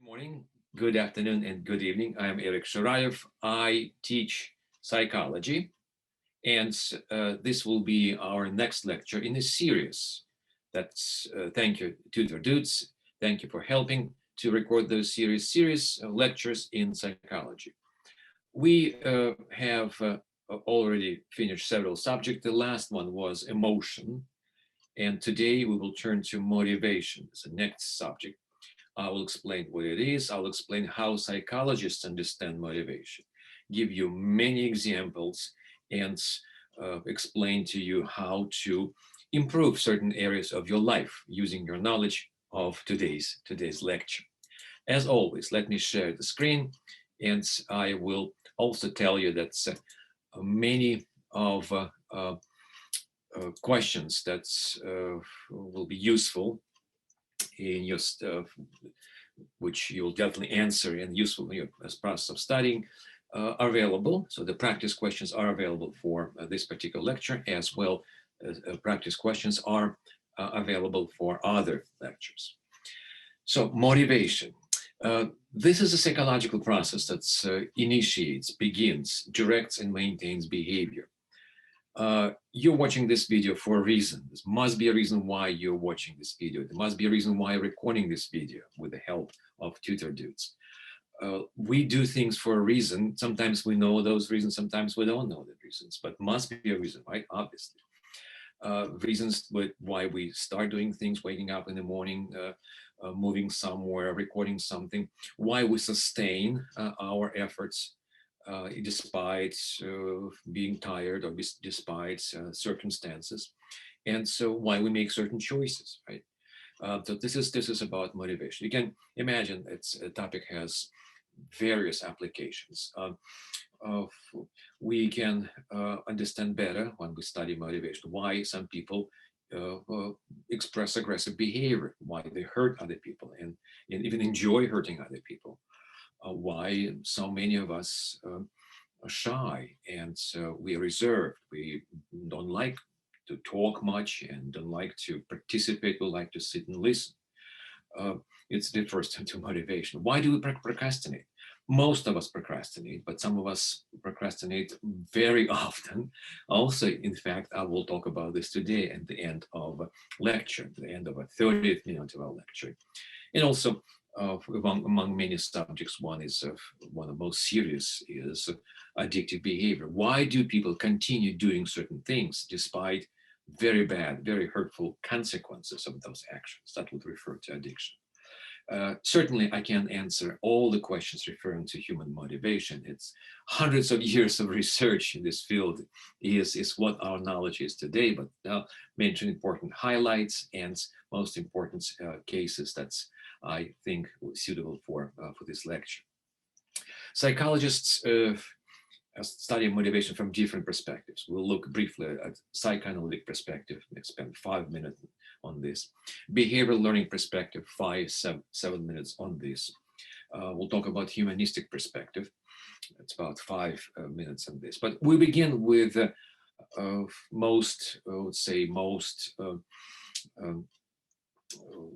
Morning, good afternoon, and good evening. I am Eric Shiraev. I teach psychology, and this will be our next lecture in a series. Thank you, TutorDudes. Thank you for helping to record those series of lectures in psychology. We have already finished several subjects. The last one was emotion, and today we will turn to motivation as the next subject. I will explain what it is. I'll explain how psychologists understand motivation, give you many examples, and explain to you how to improve certain areas of your life using your knowledge of today's lecture. As always, let me share the screen, and I will also tell you that many of questions that will be useful in your which you'll definitely answer and useful as process of studying are available. So the practice questions are available for this particular lecture, as well as practice questions are available for other lectures. So motivation. This is a psychological process that initiates, begins, directs, and maintains behavior. You're watching this video for a reason. There must be a reason why you're watching this video. There must be a reason why you're recording this video with the help of TutorDudes. We do things for a reason. Sometimes we know those reasons, sometimes we don't know the reasons, but must be a reason, right? Obviously. Reasons why we start doing things, waking up in the morning, moving somewhere, recording something, why we sustain our efforts despite being tired or despite circumstances, and so why we make certain choices, right? So this is about motivation. You can imagine a topic has various applications. We can understand better when we study motivation why some people express aggressive behavior, why they hurt other people and even enjoy hurting other people. Why so many of us are shy and we're reserved. We don't like to talk much and don't like to participate. We like to sit and listen. It's the first to motivation. Why do we procrastinate? Most of us procrastinate, but some of us procrastinate very often. Also, in fact, I will talk about this today at the end of a lecture, the end of a 30th minute of our lecture. And also, among many subjects, one of the most serious is addictive behavior. Why do people continue doing certain things despite very bad, very hurtful consequences of those actions? That would refer to addiction. Certainly, I can't answer all the questions referring to human motivation. It's hundreds of years of research in this field is what our knowledge is today, but I'll mention important highlights and most important cases that's I think suitable for this lecture. Psychologists study motivation from different perspectives. We'll look briefly at psychoanalytic perspective, spend 5 minutes on this. Behavioral learning perspective, 7 minutes on this. We'll talk about humanistic perspective. It's about 5 minutes on this. But we begin with most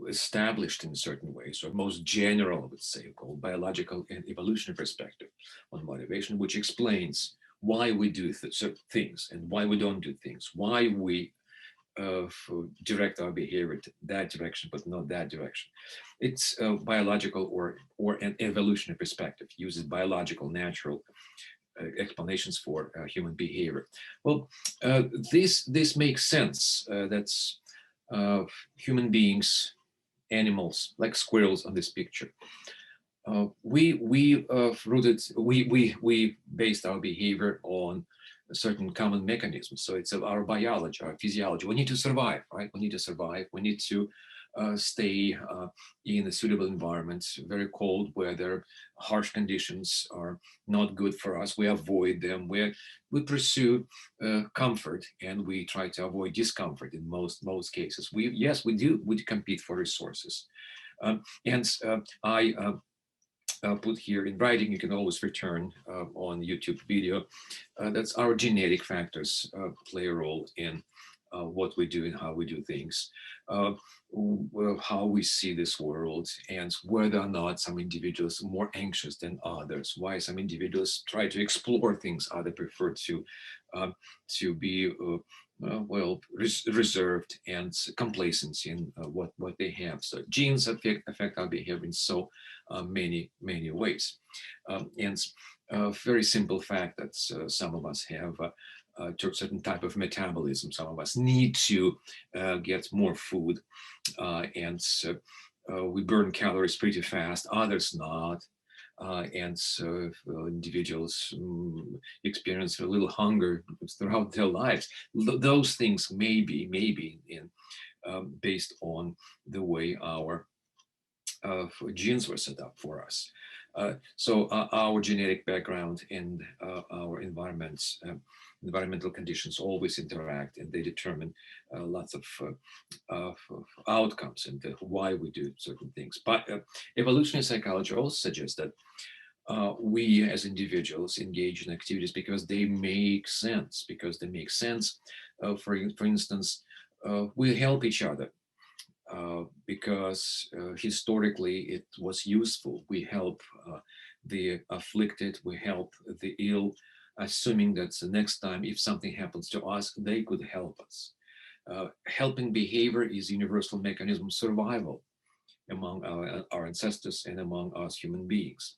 established in certain ways, or most general, I would say, called biological and evolutionary perspective on motivation, which explains why we do things and why we don't do things, why we direct our behavior to that direction, but not that direction. It's biological or an evolutionary perspective, uses biological, natural explanations for human behavior. Well, this makes sense. That's human beings, animals, like squirrels on this picture. We based our behavior on certain common mechanisms. So it's our biology, our physiology. We need to survive, right? We need to survive. We need to stay in a suitable environment. Very cold weather, harsh conditions are not good for us. We avoid them. We pursue comfort, and we try to avoid discomfort in most cases. We do compete for resources. I put here in writing, you can always return on YouTube video. That's our genetic factors play a role in what we do and how we do things. how we see this world, and whether or not some individuals are more anxious than others, why some individuals try to explore things, others prefer um, to be reserved and complacent in what they have. So genes affect our behavior in so many ways. And a very simple fact that some of us have to a certain type of metabolism. Some of us need to get more food, and we burn calories pretty fast, others not. And so individuals experience a little hunger throughout their lives. Those things may be in, based on the way our genes were set up for us. So our genetic background and our environmental conditions always interact, and they determine lots of outcomes and why we do certain things. But evolutionary psychology also suggests that we as individuals engage in activities because they make sense, for instance, we help each other because historically it was useful. We help the afflicted, we help the ill, assuming that the next time if something happens to us, they could help us. Helping behavior is universal mechanism of survival among our ancestors and among us human beings.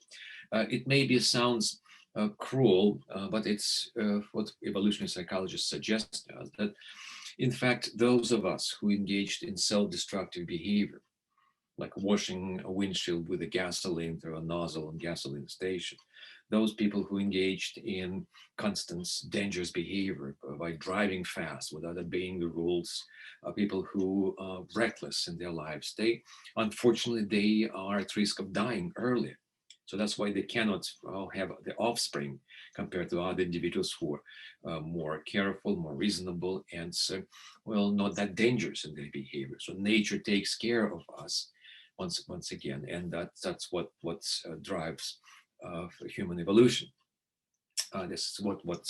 It maybe sounds cruel, but it's what evolutionary psychologists suggest to us, that in fact, those of us who engaged in self-destructive behavior, like washing a windshield with a gasoline through a nozzle in gasoline station, those people who engaged in constant dangerous behavior by driving fast without obeying the rules, people who are reckless in their lives, unfortunately, they are at risk of dying early. So that's why they cannot have the offspring compared to other individuals who are more careful, more reasonable, and not that dangerous in their behavior. So nature takes care of us once again, and that's what drives human evolution. This is what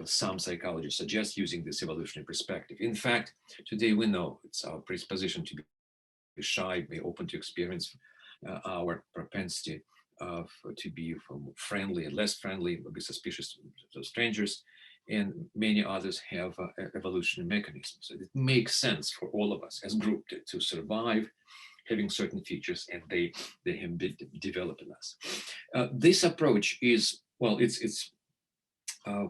some psychologists suggest using this evolutionary perspective. In fact, today we know it's our predisposition to be shy, be open to experience, our propensity to be friendly and less friendly, be suspicious of strangers, and many others have evolutionary mechanisms. It makes sense for all of us as a group to survive, having certain features, and they have been developed in us. This approach is, well, it's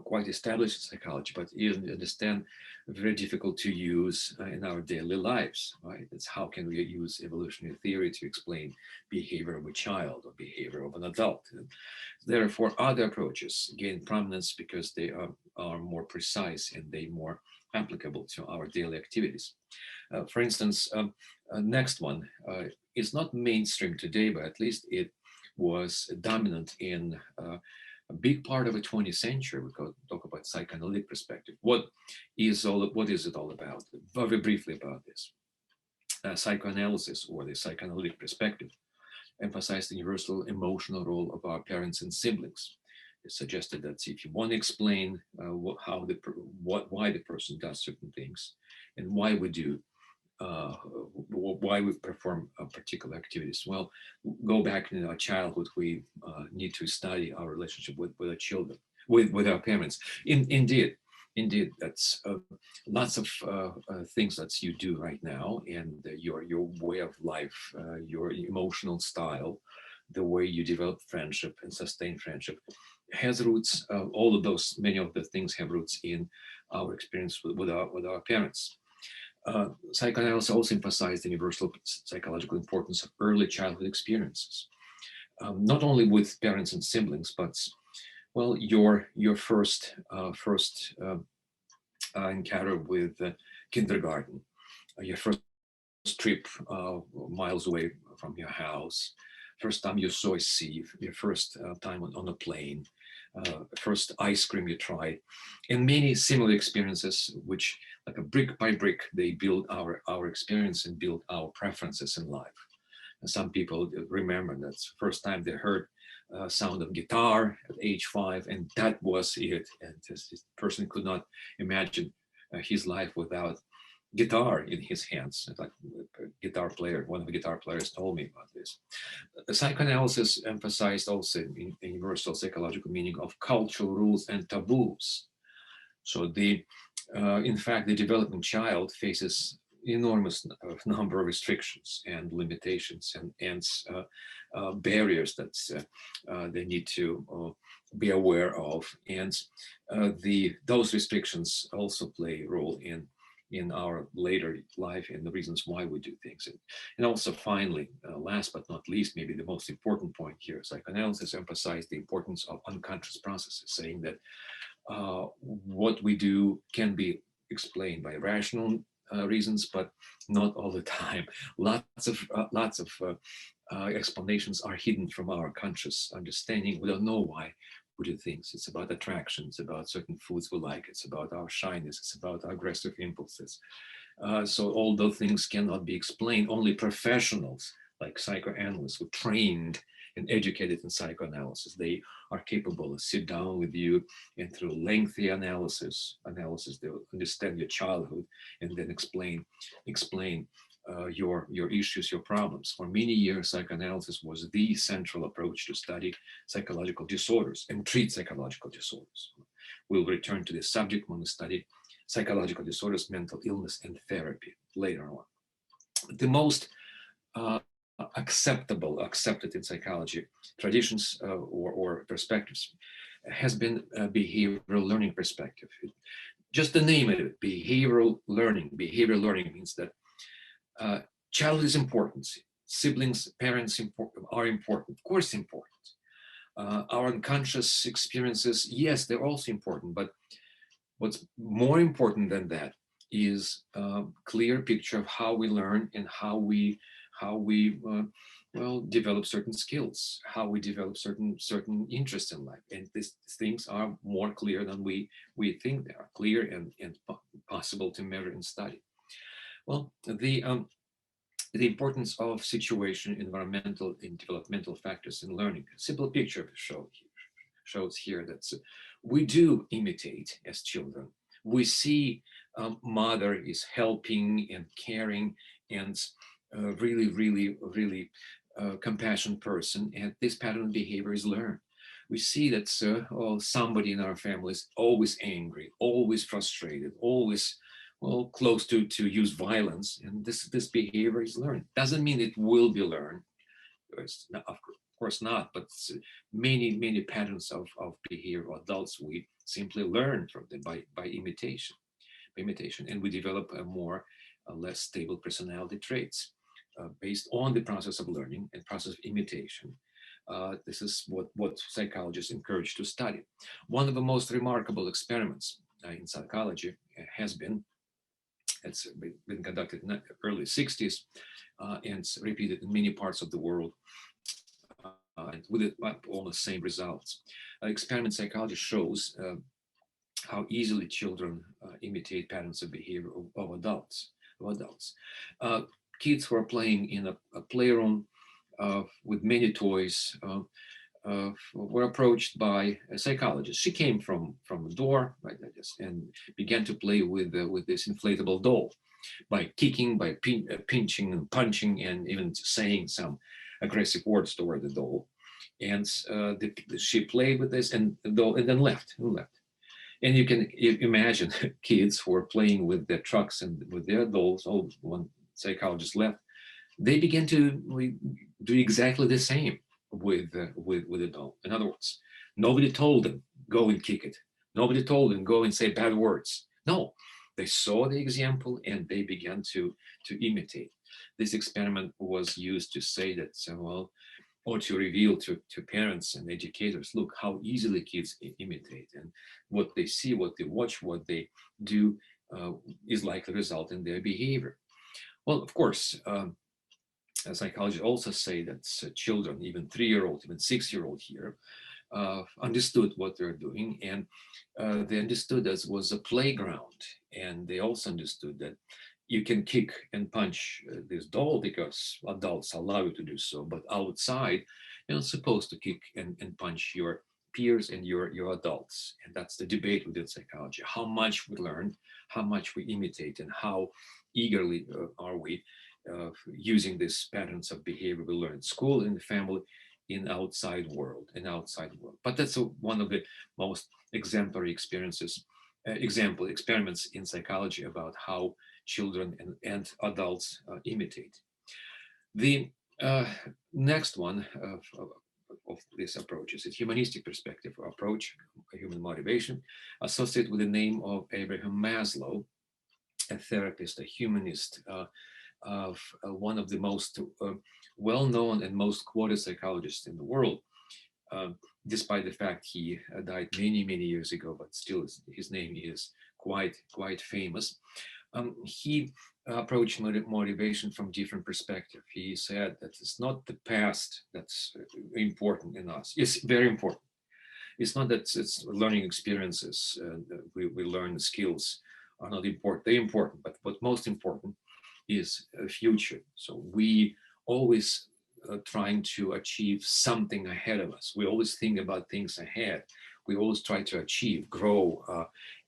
quite established in psychology, but you understand, very difficult to use in our daily lives, right? It's how can we use evolutionary theory to explain behavior of a child or behavior of an adult? And therefore, other approaches gain prominence because they are more precise and they more applicable to our daily activities. For instance, next one is not mainstream today, but at least it was dominant in a big part of the 20th century. We could talk about psychoanalytic perspective. What is it all about? Very briefly about this. Psychoanalysis, or the psychoanalytic perspective, emphasized the universal emotional role of our parents and siblings. It suggested that if you want to explain why the person does certain things and why we do, why we perform particular activities. Well, go back in our childhood, we need to study our relationship with our children, with our parents. Indeed, that's lots of things that you do right now, and your way of life, your emotional style, the way you develop friendship and sustain friendship has roots. All of those, many of the things have roots in our experience with our parents. Psychoanalysis also emphasized the universal psychological importance of early childhood experiences, not only with parents and siblings, but well, your first encounter with kindergarten, your first trip miles away from your house, first time you saw a sieve, your first time on a plane, first ice cream you tried, and many similar experiences, which, like a brick by brick, they build our experience and build our preferences in life. And some people remember that's the first time they heard sound of guitar at age 5, and that was it. And this person could not imagine his life without guitar in his hands, like a guitar player. One of the guitar players told me about this. The psychoanalysis emphasized also in universal psychological meaning of cultural rules and taboos. So in fact, the developing child faces enormous number of restrictions and limitations and barriers that they need to be aware of. And those restrictions also play a role in our later life and the reasons why we do things. And also finally, last but not least, maybe the most important point here, psychoanalysis emphasized the importance of unconscious processes, saying that what we do can be explained by rational reasons, but not all the time. Lots of explanations are hidden from our conscious understanding. We don't know why we do things. It's about attractions, about certain foods we like. It's about our shyness. It's about our aggressive impulses. So all those things cannot be explained. Only professionals like psychoanalysts who trained and educated in psychoanalysis, they are capable to sit down with you and through lengthy analysis, they will understand your childhood and then explain your issues, your problems. For many years, psychoanalysis was the central approach to study psychological disorders and treat psychological disorders. We'll return to this subject when we study psychological disorders, mental illness, and therapy later on. The most accepted in psychology traditions or perspectives has been a behavioral learning perspective. Just the name of it, behavioral learning. Behavioral learning means that child is important. Siblings, parents are important, of course important. Our unconscious experiences, yes, they're also important, but what's more important than that is a clear picture of how we learn and how we develop certain skills, how we develop certain interests in life. And these things are more clear than we think they are, clear and possible to measure and study. Well, the importance of situation, environmental, and developmental factors in learning. A simple picture shows here that we do imitate as children. We see mother is helping and caring and really compassionate person, and this pattern of behavior is learned. We see that somebody in our family is always angry, always frustrated, always close to use violence, and this behavior is learned. Doesn't mean it will be learned. It's not, of course not, but many patterns of behavior adults we simply learn from them by imitation, and we develop less stable personality traits based on the process of learning and process of imitation. This is what psychologists encourage to study. One of the most remarkable experiments in psychology it's been conducted in the early 60s and repeated in many parts of the world and with all the same results. Experiment psychology shows how easily children imitate patterns of behavior of adults. Kids who are playing in a playroom with many toys were approached by a psychologist. She came from a door, right, and began to play with this inflatable doll by kicking, by pinching and punching, and even saying some aggressive words toward the doll. And she played with this and then left. And you can imagine kids who are playing with their trucks and with their dolls. When psychologist left, they began to do exactly the same with the doll. In other words, nobody told them go and kick it. Nobody told them go and say bad words. No, they saw the example and they began to imitate. This experiment was used to say that or to reveal to parents and educators, look how easily kids imitate, and what they see, what they watch, what they do is likely to result in their behavior. Well, of course, psychologists also say that children, even 3-year-old, even 6-year-old here, understood what they're doing, and they understood that was a playground, and they also understood that you can kick and punch this doll because adults allow you to do so, but outside, you're not supposed to kick and punch your peers and your adults. And that's the debate within psychology: how much we learn, how much we imitate, and how eagerly are we using these patterns of behavior we learn in school, in the family, in outside world, But that's one of the most exemplary experiences, example experiments in psychology about how children and adults imitate. The next one of these approaches is humanistic perspective approach, human motivation, associated with the name of Abraham Maslow, a therapist, a humanist, of one of the most well-known and most quoted psychologists in the world, despite the fact he died many years ago, but still his name is quite famous. He approached motivation from different perspective. He said that it's not the past that's important in us. It's very important. It's not that it's learning experiences, we learn skills are not important. They're important, but what most important is a future. So we always trying to achieve something ahead of us. We always think about things ahead. We always try to achieve, grow,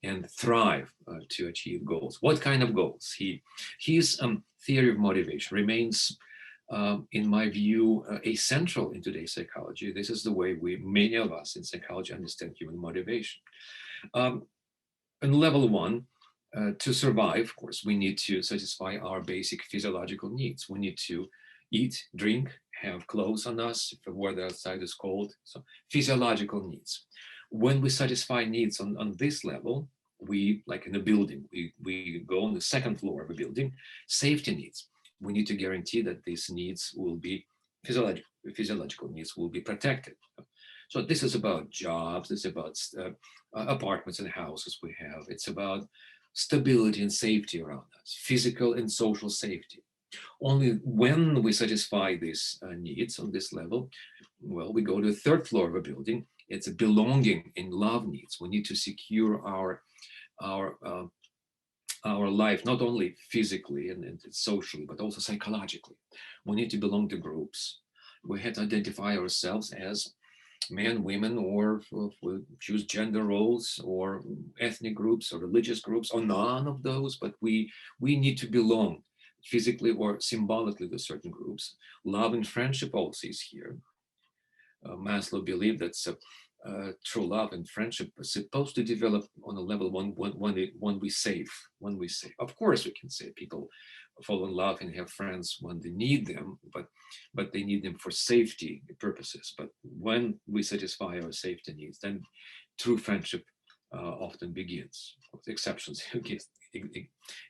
and thrive to achieve goals. What kind of goals? His theory of motivation remains, in my view, essential in today's psychology. This is the way many of us in psychology understand human motivation. On level one, to survive, of course, we need to satisfy our basic physiological needs. We need to eat, drink, have clothes on us if the weather outside is cold. So physiological needs. When we satisfy needs on this level, we, like in a building, we go on the second floor of a building, safety needs. We need to guarantee that these needs will be physiological needs will be protected. So this is about jobs, it's about apartments and houses we have. It's about stability and safety around us, physical and social safety. Only when we satisfy these needs on this level, well, we go to the third floor of a building. It's a belonging and love needs. We need to secure our life, not only physically and socially, but also psychologically. We need to belong to groups. We have to identify ourselves as men, women, or if we choose gender roles or ethnic groups or religious groups or none of those, but we need to belong physically or symbolically to certain groups. Love and friendship also is here. Maslow believed that true love and friendship are supposed to develop on a level when we save. Of course, we can say people fall in love and have friends when they need them, but they need them for safety purposes. But when we satisfy our safety needs, then true friendship often begins. Exceptions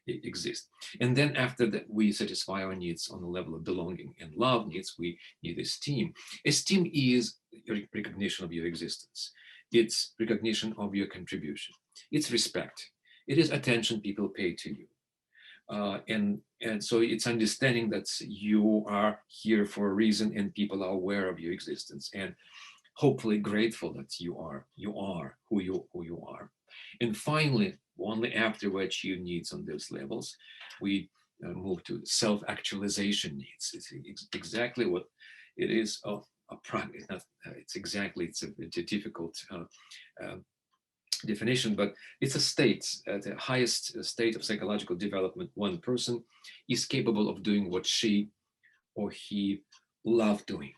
exist. And then after that, we satisfy our needs on the level of belonging and love needs, we need esteem. Esteem is recognition of your existence. It's recognition of your contribution. It's respect. It is attention people pay to you. And so it's understanding that you are here for a reason and people are aware of your existence and hopefully grateful that you are who you are. And finally, only after we achieve needs on those levels, we move to self-actualization needs. It's exactly what it is. It's a difficult definition, but it's a state, the highest state of psychological development. One person is capable of doing what she or he love doing.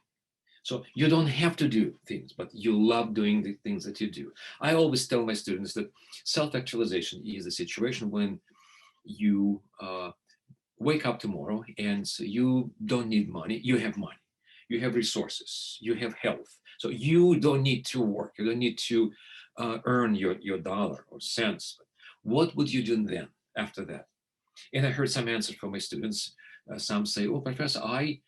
So you don't have to do things, but you love doing the things that you do. I always tell my students that self-actualization is a situation when you wake up tomorrow and you don't need money, you have money, you have resources, you have health. So you don't need to work, you don't need to earn your dollar or cents. What would you do then after that? And I heard some answers from my students. Some say, oh, Professor, I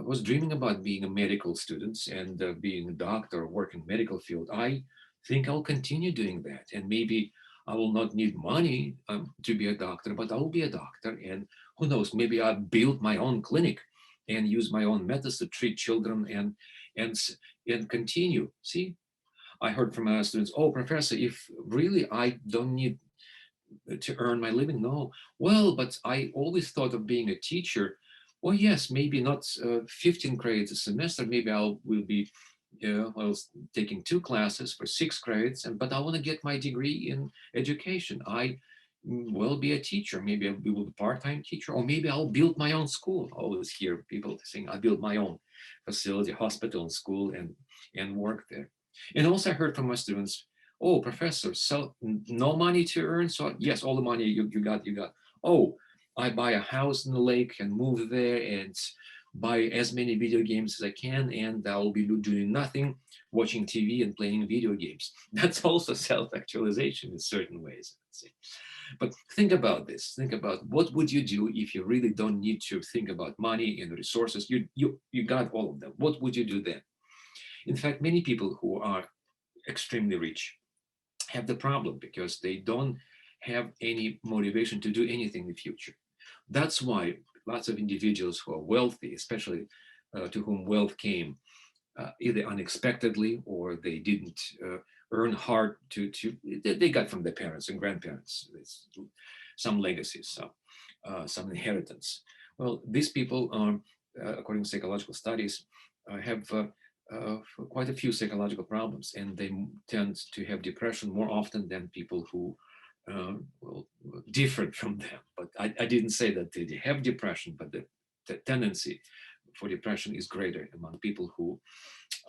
was dreaming about being a medical student and being a doctor or work in medical field. I think I'll continue doing that. And maybe I will not need money to be a doctor, but I'll be a doctor. And who knows, maybe I'll build my own clinic and use my own methods to treat children and continue. See, I heard from my students, oh, Professor, if really I don't need to earn my living, no. Well, but I always thought of being a teacher. Well, yes, maybe not 15 credits a semester. Maybe I was taking 2 classes for 6 credits, but I want to get my degree in education. I Well, be a teacher. Maybe I'll be a part-time teacher, or maybe I'll build my own school. I always hear people saying, "I build my own facility, hospital, and school, and work there." And also, I heard from my students, "Oh, professor, so no money to earn? So yes, all the money you got, you got. Oh, I buy a house in the lake and move there and buy as many video games as I can, and I'll be doing nothing, watching TV and playing video games." That's also self-actualization in certain ways, I'd say. But think about this. Think about what would you do if you really don't need to think about money and resources. You got all of them. What would you do then? In fact, many people who are extremely rich have the problem because they don't have any motivation to do anything in the future. That's why lots of individuals who are wealthy, especially to whom wealth came either unexpectedly or they didn't earn hard they got from their parents and grandparents. It's some legacies, some inheritance. Well, these people, according to psychological studies, have quite a few psychological problems, and they tend to have depression more often than people who well, different from them. But I didn't say that they have depression, but the tendency for depression is greater among people who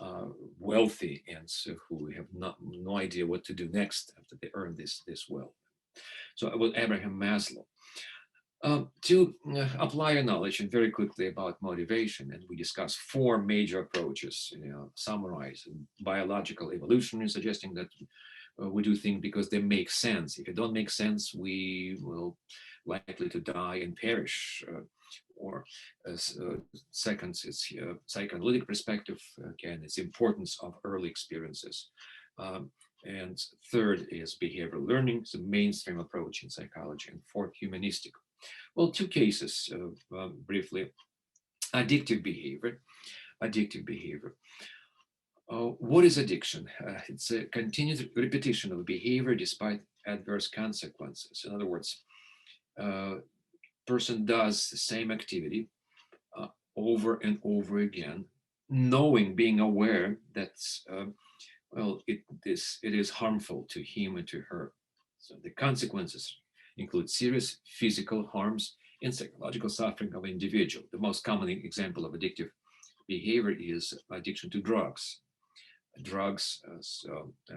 are wealthy and so who have no idea what to do next after they earn this wealth. So with Abraham Maslow. To apply your knowledge and very quickly about motivation, and we discuss four major approaches, summarize biological evolutionary, suggesting that we do things because they make sense. If it don't make sense, we will likely to die and perish. Or second, it's psychoanalytic perspective, again, its importance of early experiences. And third is behavioral learning, it's a mainstream approach in psychology. And fourth, humanistic. Well, two cases briefly. Addictive behavior. Addictive behavior. What is addiction? It's a continued repetition of behavior despite adverse consequences. In other words, person does the same activity over and over again, knowing, being aware that it is harmful to him and to her. So the consequences include serious physical harms and psychological suffering of an individual. The most common example of addictive behavior is addiction to drugs.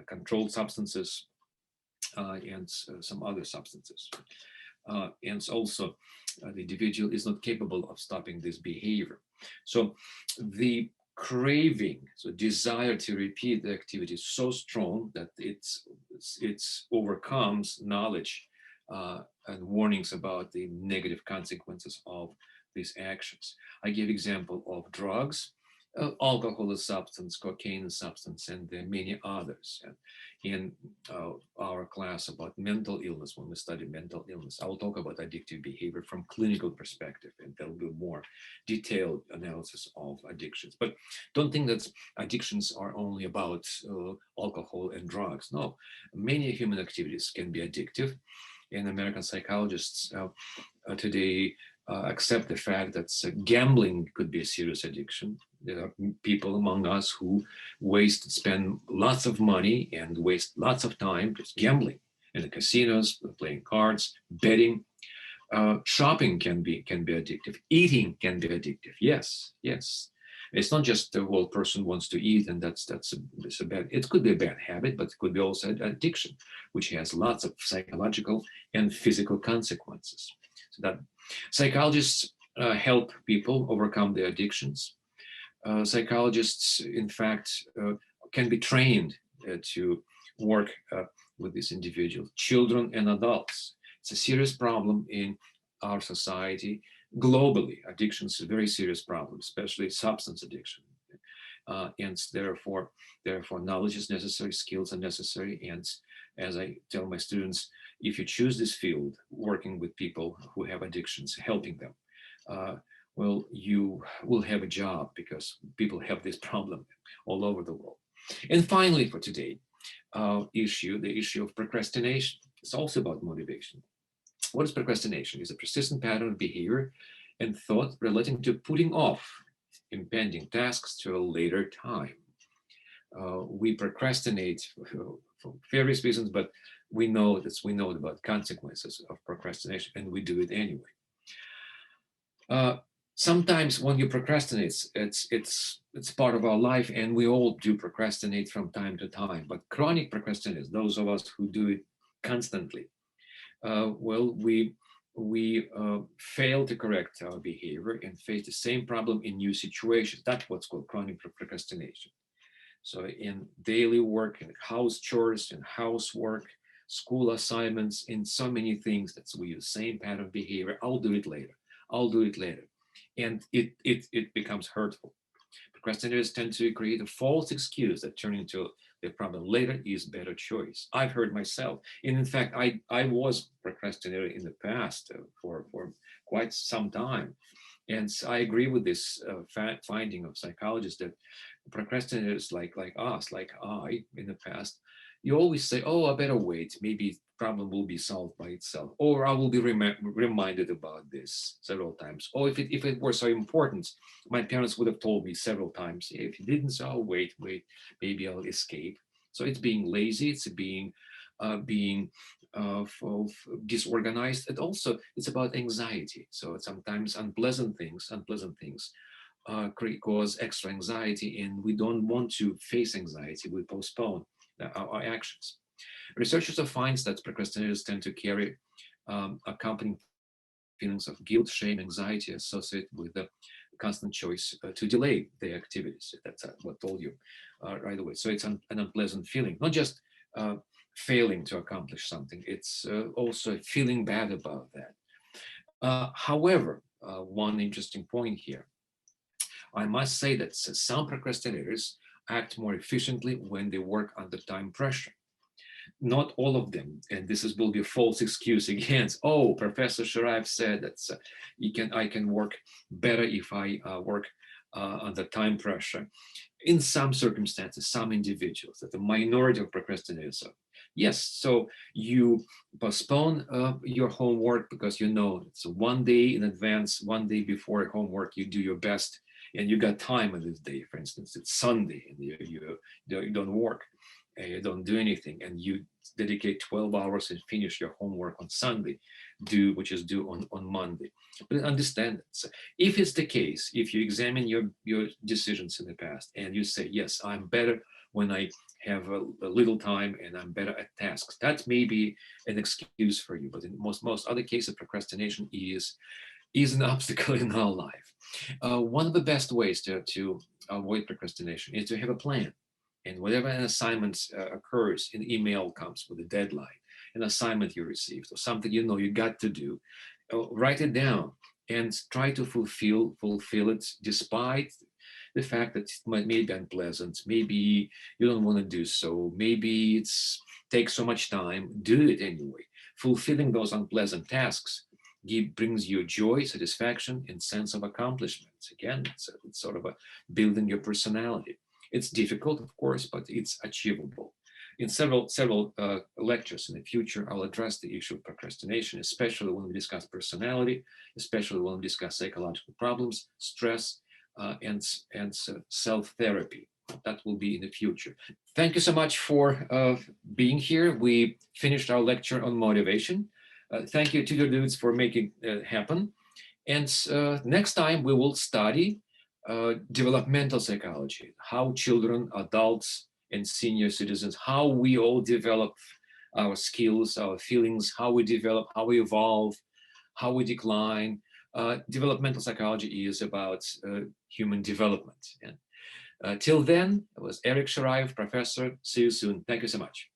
Controlled substances, and some other substances. And also, the individual is not capable of stopping this behavior. So the craving, so desire to repeat the activity is so strong that it's overcomes knowledge and warnings about the negative consequences of these actions. I give example of drugs. Alcohol is substance, cocaine is substance, and there are many others. And in our class about mental illness, when we study mental illness, I will talk about addictive behavior from clinical perspective, and there will be more detailed analysis of addictions. But don't think that addictions are only about alcohol and drugs. No, many human activities can be addictive, and American psychologists today accept the fact that gambling could be a serious addiction. There are people among us who spend lots of money and waste lots of time just gambling in the casinos, playing cards, betting. Shopping can be addictive. Eating can be addictive. Yes. It's not just the whole person wants to eat, and that's a bad. It could be a bad habit, but it could be also an addiction, which has lots of psychological and physical consequences. So that psychologists help people overcome their addictions. Psychologists, in fact, can be trained to work with these individuals, children and adults. It's a serious problem in our society. Globally, addiction is a very serious problem, especially substance addiction. And therefore, knowledge is necessary, skills are necessary. And as I tell my students, if you choose this field, working with people who have addictions, helping them, well, you will have a job because people have this problem all over the world. And finally, for today, the issue of procrastination. It's also about motivation. What is procrastination? It's a persistent pattern of behavior and thought relating to putting off impending tasks to a later time. We procrastinate for various reasons, but we know this, we know about consequences of procrastination, and we do it anyway. Sometimes when you procrastinate, it's part of our life, and we all do procrastinate from time to time. But chronic procrastinators, those of us who do it constantly, well, we fail to correct our behavior and face the same problem in new situations. That's what's called chronic procrastination. So in daily work, in house chores, in housework, school assignments, in so many things that we use same pattern of behavior. I'll do it later. I'll do it later. And it becomes hurtful. Procrastinators tend to create a false excuse that turn into the problem later is better choice. I've heard myself. And in fact, I was procrastinator in the past for quite some time. And I agree with this finding of psychologists that procrastinators like us, like I in the past, you always say, oh, I better wait. Maybe problem will be solved by itself. Or I will be reminded about this several times. Or if it were so important, my parents would have told me several times, if you didn't, so I'll wait, maybe I'll escape. So it's being lazy, it's being disorganized. And also it's about anxiety. So sometimes unpleasant things cause extra anxiety, and we don't want to face anxiety. We postpone our actions. Researchers have finds that procrastinators tend to carry accompanying feelings of guilt, shame, anxiety associated with the constant choice to delay their activities. That's what I told you right away. So it's an unpleasant feeling, not just failing to accomplish something, it's also feeling bad about that. However, one interesting point here, I must say that some procrastinators act more efficiently when they work under time pressure. Not all of them, and will be a false excuse against, oh, Professor Shiraev said that I can work better if I work under time pressure. In some circumstances, some individuals, that the minority of procrastinators are. Yes, so you postpone your homework because you know it's one day in advance, one day before homework, you do your best, and you got time on this day. For instance, it's Sunday, and you don't work, and you don't do anything, and you dedicate 12 hours and finish your homework on Sunday, which is due on Monday. But understand that. So if it's the case, if you examine your decisions in the past and you say, yes, I'm better when I have a little time and I'm better at tasks, that may be an excuse for you. But in most other cases, procrastination is an obstacle in our life. One of the best ways to avoid procrastination is to have a plan. And whatever an assignment occurs, an email comes with a deadline, an assignment you received, or something you know you got to do, write it down and try to fulfill it, despite the fact that it may be unpleasant. Maybe you don't want to do so. Maybe it takes so much time. Do it anyway. Fulfilling those unpleasant tasks brings you joy, satisfaction, and sense of accomplishment. Again, it's sort of building your personality. It's difficult, of course, but it's achievable. In several lectures in the future, I'll address the issue of procrastination, especially when we discuss personality, especially when we discuss psychological problems, stress, and self-therapy. That will be in the future. Thank you so much for being here. We finished our lecture on motivation. Thank you, TutorDudes, for making it happen. And next time we will study developmental psychology, how children, adults, and senior citizens, how we all develop our skills, our feelings, how we develop, how we evolve, how we decline. Developmental psychology is about human development. And till then, it was Eric Shiraev, professor. See you soon. Thank you so much.